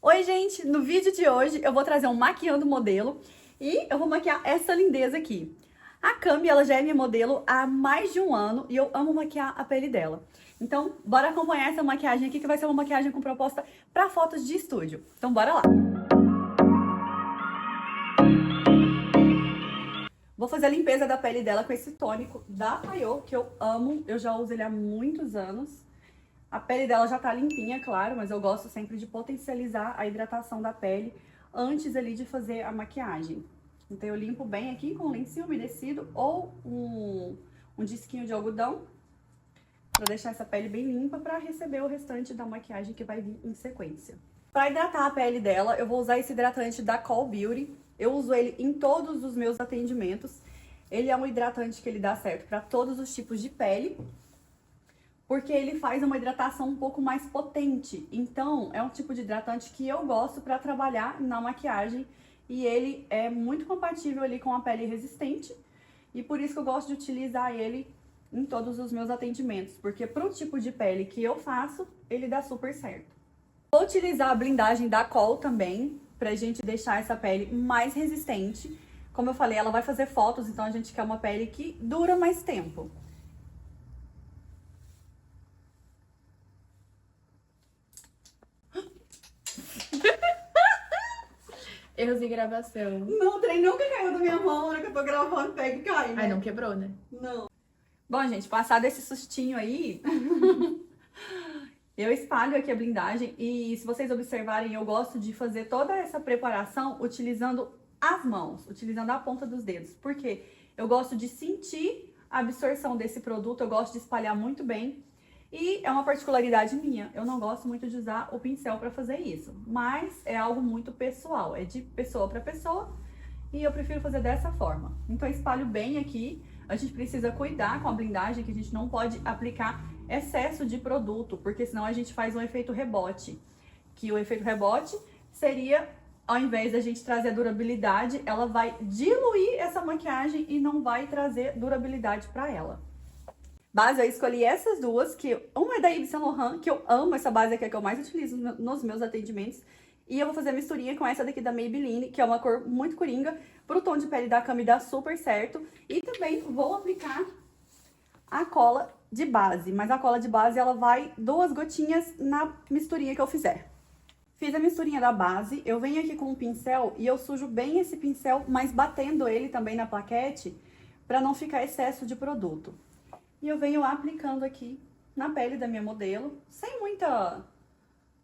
Oi, gente! No vídeo de hoje eu vou trazer um maquiando modelo e eu vou maquiar essa lindeza aqui. A Cami, ela já é minha modelo há mais de um ano e eu amo maquiar a pele dela. Então, bora acompanhar essa maquiagem aqui, que vai ser uma maquiagem com proposta para fotos de estúdio. Então, bora lá! Vou fazer a limpeza da pele dela com esse tônico da Payot, que eu amo. Eu já uso ele há muitos anos. A pele dela já tá limpinha, claro, mas eu gosto sempre de potencializar a hidratação da pele antes ali de fazer a maquiagem. Então eu limpo bem aqui com um lencinho umedecido ou um disquinho de algodão para deixar essa pele bem limpa para receber o restante da maquiagem que vai vir em sequência. Para hidratar a pele dela, eu vou usar esse hidratante da Call Beauty. Eu uso ele em todos os meus atendimentos. Ele é um hidratante que ele dá certo para todos os tipos de pele, porque ele faz uma hidratação um pouco mais potente. Então, é um tipo de hidratante que eu gosto para trabalhar na maquiagem e ele é muito compatível ali com a pele resistente e por isso que eu gosto de utilizar ele em todos os meus atendimentos, porque para o tipo de pele que eu faço, ele dá super certo. Vou utilizar a blindagem da Col também, pra gente deixar essa pele mais resistente. Como eu falei, ela vai fazer fotos, então a gente quer uma pele que dura mais tempo. Erros de gravação. Não, o trem nunca caiu da minha mão, na hora que eu tô gravando, pega e cai, né? Ai, não quebrou, né? Não. Bom, gente, passado esse sustinho aí, eu espalho aqui a blindagem e se vocês observarem, eu gosto de fazer toda essa preparação utilizando as mãos, utilizando a ponta dos dedos. Por quê? Eu gosto de sentir a absorção desse produto, eu gosto de espalhar muito bem. E é uma particularidade minha, eu não gosto muito de usar o pincel para fazer isso, mas é algo muito pessoal, é de pessoa para pessoa e eu prefiro fazer dessa forma. Então eu espalho bem aqui, a gente precisa cuidar com a blindagem, que a gente não pode aplicar excesso de produto, porque senão a gente faz um efeito rebote, que o efeito rebote seria, ao invés da gente trazer durabilidade, ela vai diluir essa maquiagem e não vai trazer durabilidade para ela. Base, eu escolhi essas duas, que uma é da Yves Saint Laurent, que eu amo, essa base aqui é a que eu mais utilizo nos meus atendimentos. E eu vou fazer a misturinha com essa daqui da Maybelline, que é uma cor muito coringa, pro tom de pele da Cami dá super certo. E também vou aplicar a cola de base, mas a cola de base ela vai 2 gotinhas na misturinha que eu fizer. Fiz a misturinha da base, eu venho aqui com um pincel e eu sujo bem esse pincel, mas batendo ele também na plaquete, para não ficar excesso de produto. E eu venho aplicando aqui na pele da minha modelo, sem muita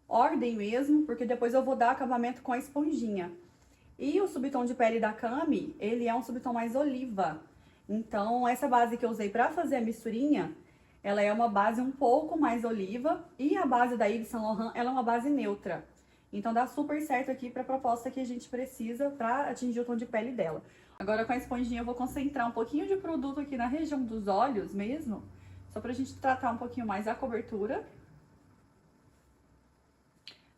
ordem mesmo, porque depois eu vou dar acabamento com a esponjinha. E o subtom de pele da Cami, ele é um subtom mais oliva. Então, essa base que eu usei pra fazer a misturinha, ela é uma base um pouco mais oliva. E a base da Yves Saint Laurent, ela é uma base neutra. Então, dá super certo aqui pra proposta que a gente precisa pra atingir o tom de pele dela. Agora com a esponjinha eu vou concentrar um pouquinho de produto aqui na região dos olhos mesmo, só pra gente tratar um pouquinho mais a cobertura.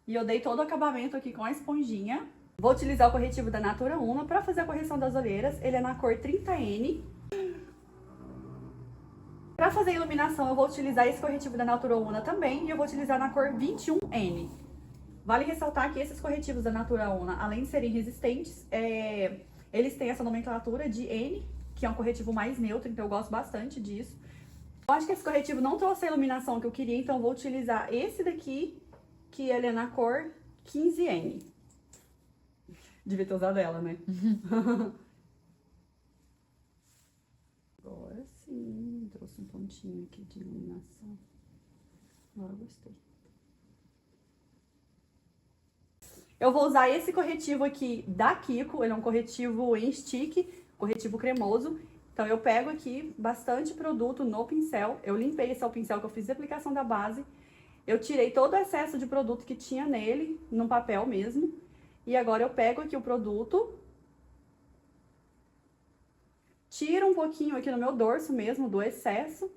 E eu dei todo o acabamento aqui com a esponjinha. Vou utilizar o corretivo da Natura Una pra fazer a correção das olheiras, ele é na cor 30N. Pra fazer a iluminação eu vou utilizar esse corretivo da Natura Una também, e eu vou utilizar na cor 21N. Vale ressaltar que esses corretivos da Natura Una, além de serem resistentes, eles têm essa nomenclatura de N, que é um corretivo mais neutro, então eu gosto bastante disso. Eu acho que esse corretivo não trouxe a iluminação que eu queria, então eu vou utilizar esse daqui, que ele é na cor 15N. Devia ter usado ela, né? Agora sim, trouxe um pontinho aqui de iluminação. Agora eu gostei. Eu vou usar esse corretivo aqui da Kiko, ele é um corretivo em stick, corretivo cremoso. Então eu pego aqui bastante produto no pincel, eu limpei esse é o pincel que eu fiz a aplicação da base. Eu tirei todo o excesso de produto que tinha nele, no papel mesmo. E agora eu pego aqui o produto, tiro um pouquinho aqui no meu dorso mesmo do excesso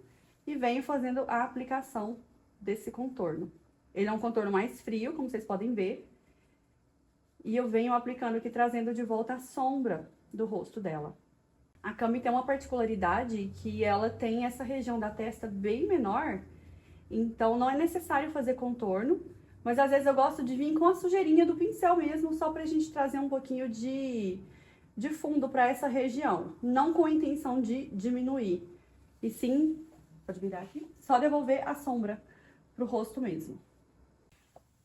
e venho fazendo a aplicação desse contorno. Ele é um contorno mais frio, como vocês podem ver. E eu venho aplicando aqui, trazendo de volta a sombra do rosto dela. A Cami tem uma particularidade que ela tem essa região da testa bem menor, então não é necessário fazer contorno, Mas às vezes eu gosto de vir com a sujeirinha do pincel mesmo, só pra gente trazer um pouquinho de fundo pra essa região. Não com a intenção de diminuir, e sim, pode virar aqui, só devolver a sombra pro rosto mesmo.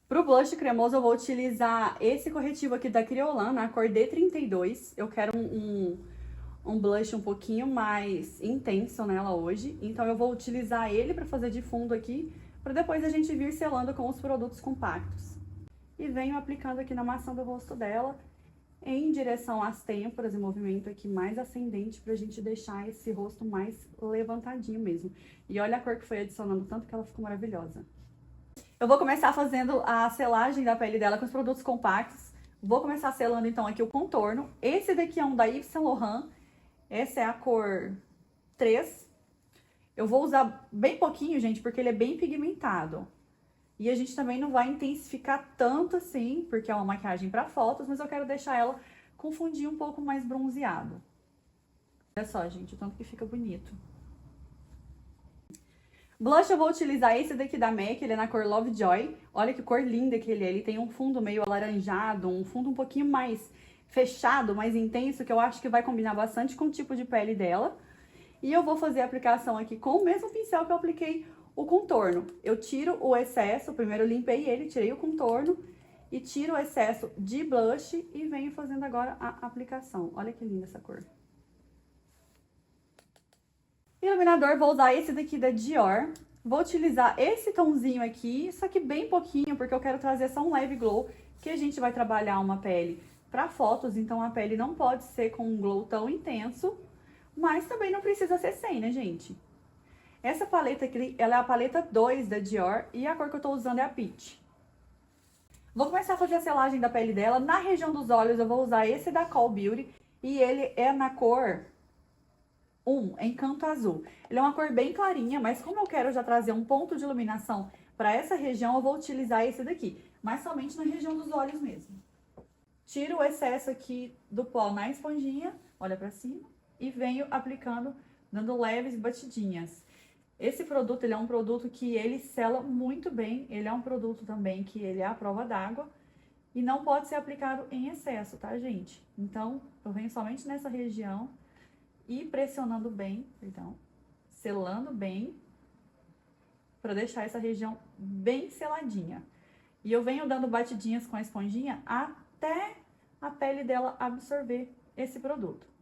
Pro blush cremoso eu vou utilizar esse corretivo aqui da Kryolan, na cor D32. Eu quero um blush um pouquinho mais intenso nela hoje, então eu vou utilizar ele pra fazer de fundo aqui, pra depois a gente vir selando com os produtos compactos. E venho aplicando aqui na maçã do rosto dela, em direção às têmporas, em movimento aqui mais ascendente, pra gente deixar esse rosto mais levantadinho mesmo. E olha a cor que foi adicionando, tanto que ela ficou maravilhosa. Eu vou começar fazendo a selagem da pele dela com os produtos compactos. Vou começar selando então aqui o contorno. Esse daqui é um da Yves Saint Laurent. Essa é a cor 3. Eu vou usar bem pouquinho, gente, porque ele é bem pigmentado. E a gente também não vai intensificar tanto assim, porque é uma maquiagem para fotos, mas eu quero deixar ela com fundinho um pouco mais bronzeado. Olha só, gente, o tanto que fica bonito. Blush eu vou utilizar esse daqui da MAC, ele é na cor Lovejoy. Olha que cor linda que ele é. Ele tem um fundo meio alaranjado, um fundo um pouquinho mais fechado, mais intenso, que eu acho que vai combinar bastante com o tipo de pele dela. E eu vou fazer a aplicação aqui com o mesmo pincel que eu apliquei o contorno. Eu tiro o excesso, primeiro eu limpei ele, tirei o contorno e tiro o excesso de blush e venho fazendo agora a aplicação. Olha que linda essa cor. Iluminador, vou usar esse daqui da Dior. Vou utilizar esse tomzinho aqui, só que bem pouquinho, porque eu quero trazer só um leve glow, que a gente vai trabalhar uma pele para fotos, então a pele não pode ser com um glow tão intenso, mas também não precisa ser sem, né, gente? Essa paleta aqui, ela é a paleta 2 da Dior e a cor que eu tô usando é a Peach. Vou começar a fazer a selagem da pele dela. Na região dos olhos eu vou usar esse da Call Beauty e ele é na cor 1, Encanto Azul. Ele é uma cor bem clarinha, mas como eu quero já trazer um ponto de iluminação para essa região, eu vou utilizar esse daqui, mas somente na região dos olhos mesmo. Tiro o excesso aqui do pó na esponjinha, olha pra cima, e venho aplicando, dando leves batidinhas. Esse produto, ele é um produto que ele sela muito bem, ele é um produto também que ele é à prova d'água e não pode ser aplicado em excesso, tá, gente? Então, eu venho somente nessa região e pressionando bem, perdão, selando bem, para deixar essa região bem seladinha. E eu venho dando batidinhas com a esponjinha até a pele dela absorver esse produto.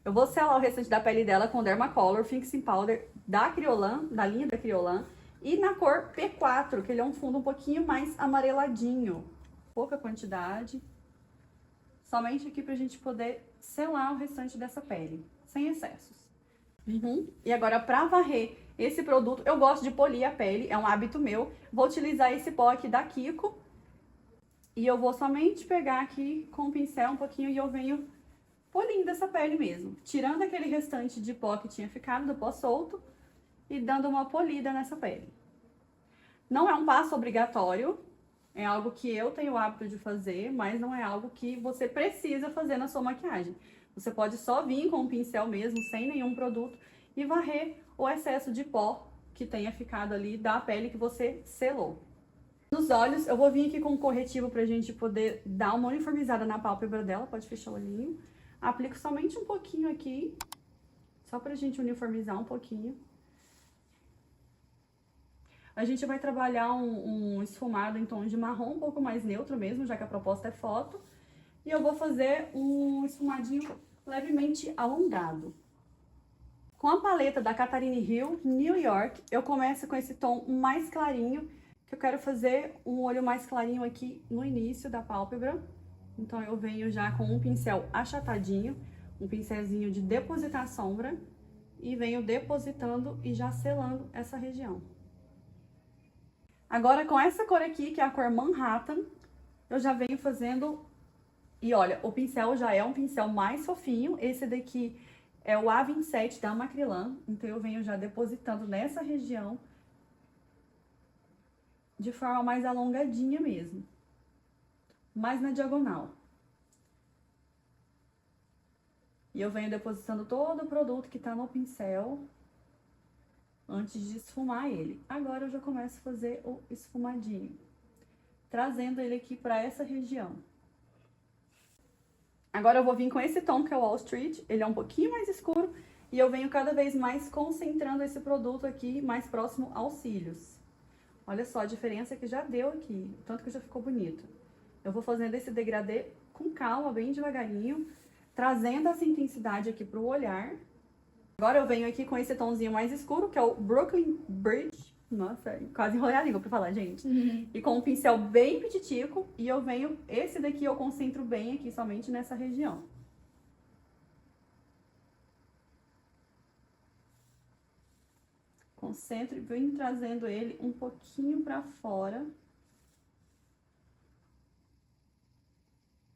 Eu vou selar o restante da pele dela com Dermacolor Fixing Powder da Kryolan, da linha da Kryolan, e na cor P4, que ele é um fundo um pouquinho mais amareladinho. Pouca quantidade, somente aqui pra gente poder selar o restante dessa pele, sem excessos. E agora, pra varrer esse produto, eu gosto de polir a pele, é um hábito meu. Vou utilizar esse pó aqui da Kiko, e eu vou somente pegar aqui com o pincel um pouquinho e eu venho polindo essa pele mesmo, tirando aquele restante de pó que tinha ficado, do pó solto, e dando uma polida nessa pele. Não é um passo obrigatório, é algo que eu tenho o hábito de fazer, mas não é algo que você precisa fazer na sua maquiagem. Você pode só vir com o pincel mesmo, sem nenhum produto, e varrer o excesso de pó que tenha ficado ali da pele que você selou. Nos olhos, eu vou vir aqui com um corretivo pra gente poder dar uma uniformizada na pálpebra dela, pode fechar o olhinho. Aplico somente um pouquinho aqui, só pra gente uniformizar um pouquinho. A gente vai trabalhar um esfumado em tom de marrom, um pouco mais neutro mesmo, já que a proposta é foto. E eu vou fazer um esfumadinho levemente alongado. Com a paleta da Catherine Hill, New York, eu começo com esse tom mais clarinho, que eu quero fazer um olho mais clarinho aqui no início da pálpebra. Então, eu venho já com um pincel achatadinho, um pincelzinho de depositar sombra, e venho depositando e já selando essa região. Agora, com essa cor aqui, que é a cor Manhattan, eu já venho fazendo... E olha, o pincel já é um pincel mais fofinho, esse daqui é o A27 da Macrylan, então eu venho já depositando nessa região de forma mais alongadinha mesmo. Mais na diagonal. E eu venho depositando todo o produto que tá no pincel antes de esfumar ele. Agora eu já começo a fazer o esfumadinho. trazendo ele aqui pra essa região. Agora eu vou vir com esse tom que é o Wall Street, ele é um pouquinho mais escuro e eu venho cada vez mais concentrando esse produto aqui mais próximo aos cílios. Olha só a diferença que já deu aqui, o tanto que já ficou bonito. Eu vou fazendo esse degradê com calma, bem devagarinho, trazendo essa intensidade aqui pro olhar. Agora eu venho aqui com esse tomzinho mais escuro, que é o Brooklyn Bridge. Nossa, quase enrolei a língua pra falar, gente. E com um pincel bem pititico. E eu venho, esse daqui eu concentro bem aqui, somente nessa região. Concentro e venho trazendo ele um pouquinho pra fora.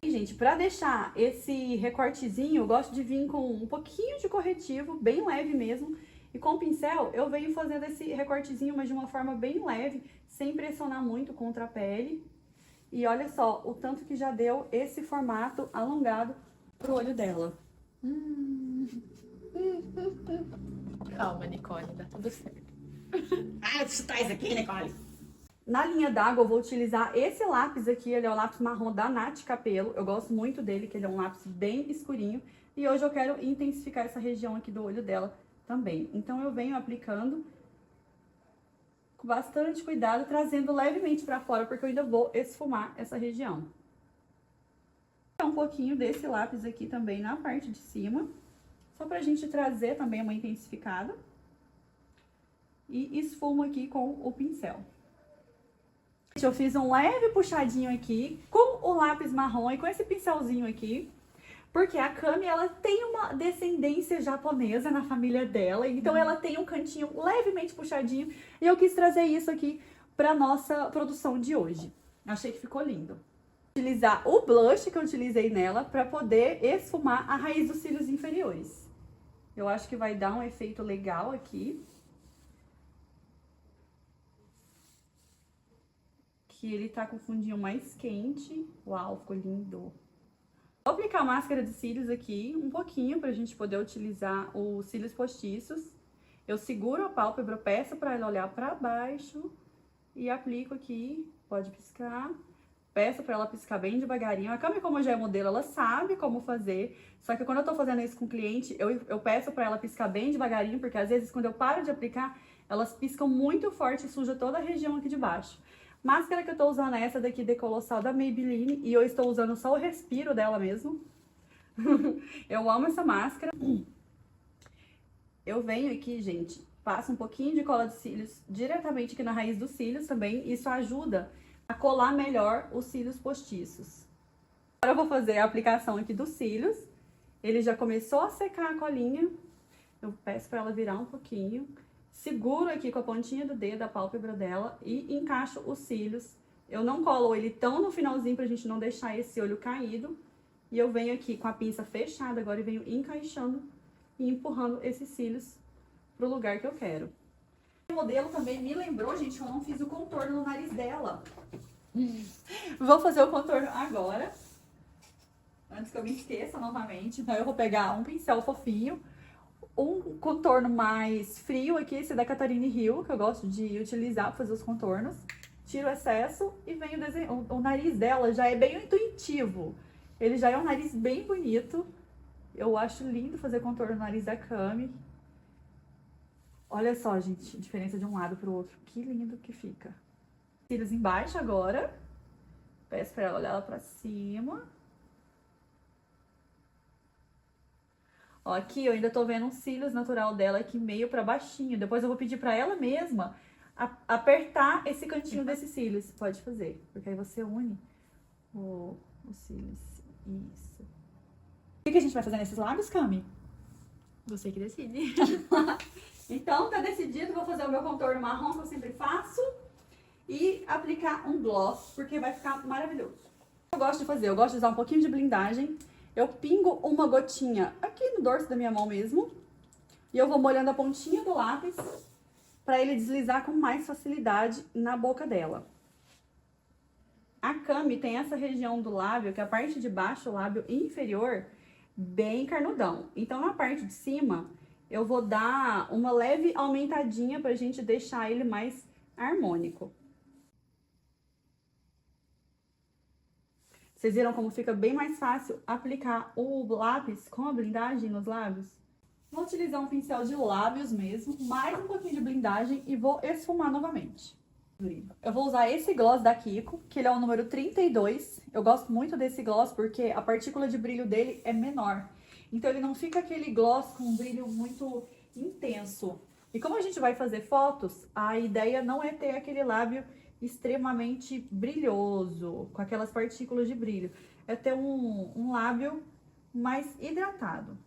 E, gente, pra deixar esse recortezinho, eu gosto de vir com um pouquinho de corretivo, bem leve mesmo. E com o pincel, eu venho fazendo esse recortezinho, mas de uma forma bem leve, sem pressionar muito contra a pele. E olha só, o tanto que já deu esse formato alongado pro olho dela. Calma, Nicole, dá tudo certo. Ah, deixa eu isso aqui, Nicole. Na linha d'água, eu vou utilizar esse lápis aqui, ele é o lápis marrom da Nath Capello. Eu gosto muito dele, que ele é um lápis bem escurinho. E hoje eu quero intensificar essa região aqui do olho dela também. Então, eu venho aplicando com bastante cuidado, trazendo levemente pra fora, porque eu ainda vou esfumar essa região. Um pouquinho desse lápis aqui também na parte de cima, só pra gente trazer também uma intensificada. E esfumo aqui com o pincel. Eu fiz um leve puxadinho aqui com o lápis marrom e com esse pincelzinho aqui. Porque a Cami, ela tem uma descendência japonesa na família dela, então ela tem um cantinho levemente puxadinho. E eu quis trazer isso aqui pra nossa produção de hoje. Achei que ficou lindo. Utilizar o blush que eu utilizei nela pra poder esfumar a raiz dos cílios inferiores. Eu acho que vai dar um efeito legal aqui. Que ele tá com o fundinho mais quente. Uau, ficou lindo. Vou aplicar a máscara de cílios aqui, um pouquinho, pra gente poder utilizar os cílios postiços. Eu seguro a pálpebra, peço pra ela olhar pra baixo e aplico aqui, pode piscar. Peço pra ela piscar bem devagarinho. A Cami, como já é modelo, ela sabe como fazer. Só que quando eu tô fazendo isso com o cliente, eu peço pra ela piscar bem devagarinho, porque às vezes quando eu paro de aplicar, elas piscam muito forte e suja toda a região aqui de baixo. Máscara que eu tô usando é essa daqui, Decolossal da Maybelline, e eu estou usando só o respiro dela mesmo. Eu amo essa máscara. Eu venho aqui, gente, passo um pouquinho de cola de cílios diretamente aqui na raiz dos cílios também. Isso ajuda a colar melhor os cílios postiços. Agora eu vou fazer a aplicação aqui dos cílios. Ele já começou a secar a colinha. Eu peço pra ela virar um pouquinho. Seguro aqui com a pontinha do dedo a pálpebra dela e encaixo os cílios. Eu não colo ele tão no finalzinho pra gente não deixar esse olho caído. E eu venho aqui com a pinça fechada agora e venho encaixando e empurrando esses cílios pro lugar que eu quero. O modelo também me lembrou, gente, que eu não fiz o contorno no nariz dela. Vou fazer o contorno agora. Antes que eu me esqueça novamente. Então eu vou pegar um pincel fofinho. Um contorno mais frio aqui, esse da Catarina Hill, que eu gosto de utilizar para fazer os contornos. Tiro o excesso e venho desenhar. O nariz dela já é bem intuitivo. Ele já é um nariz bem bonito. Eu acho lindo fazer contorno no nariz da Cami. Olha só, gente, a diferença de um lado pro outro. Que lindo que fica. Cílios embaixo agora. Peço pra ela olhar lá pra cima. Ó, aqui eu ainda tô vendo um cílios natural dela aqui meio pra baixinho. Depois eu vou pedir pra ela mesma apertar esse cantinho desses cílios. Pode fazer, porque aí você une os cílios. Isso. O que a gente vai fazer nesses lábios, Cami? Você que decide. Então, tá decidido. Vou fazer o meu contorno marrom, que eu sempre faço. E aplicar um gloss, porque vai ficar maravilhoso. Eu gosto de fazer, eu gosto de usar um pouquinho de blindagem. Eu pingo uma gotinha aqui no dorso da minha mão mesmo. E eu vou molhando a pontinha do lápis pra ele deslizar com mais facilidade na boca dela. A Cami tem essa região do lábio, que é a parte de baixo, o lábio inferior, bem carnudão. Então, na parte de cima, eu vou dar uma leve aumentadinha pra gente deixar ele mais harmônico. Vocês viram como fica bem mais fácil aplicar o lápis com a blindagem nos lábios? Vou utilizar um pincel de lábios mesmo, mais um pouquinho de blindagem e vou esfumar novamente. Eu vou usar esse gloss da Kiko, que ele é o número 32. Eu gosto muito desse gloss porque a partícula de brilho dele é menor. Então ele não fica aquele gloss com um brilho muito intenso. E como a gente vai fazer fotos, a ideia não é ter aquele lábio extremamente brilhoso, com aquelas partículas de brilho. É ter um lábio mais hidratado.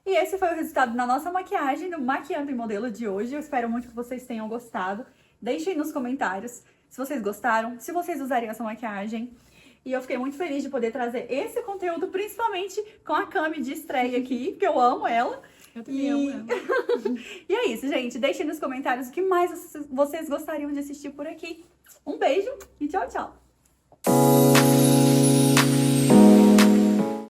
E esse foi o resultado da nossa maquiagem, do Maquiando em Modelo de hoje. Eu espero muito que vocês tenham gostado. Deixem nos comentários se vocês gostaram, se vocês usarem essa maquiagem. E eu fiquei muito feliz de poder trazer esse conteúdo, principalmente com a Cami de estreia aqui, porque eu amo ela. Eu também amo ela. E é isso, gente. Deixem nos comentários o que mais vocês gostariam de assistir por aqui. Um beijo e tchau, tchau!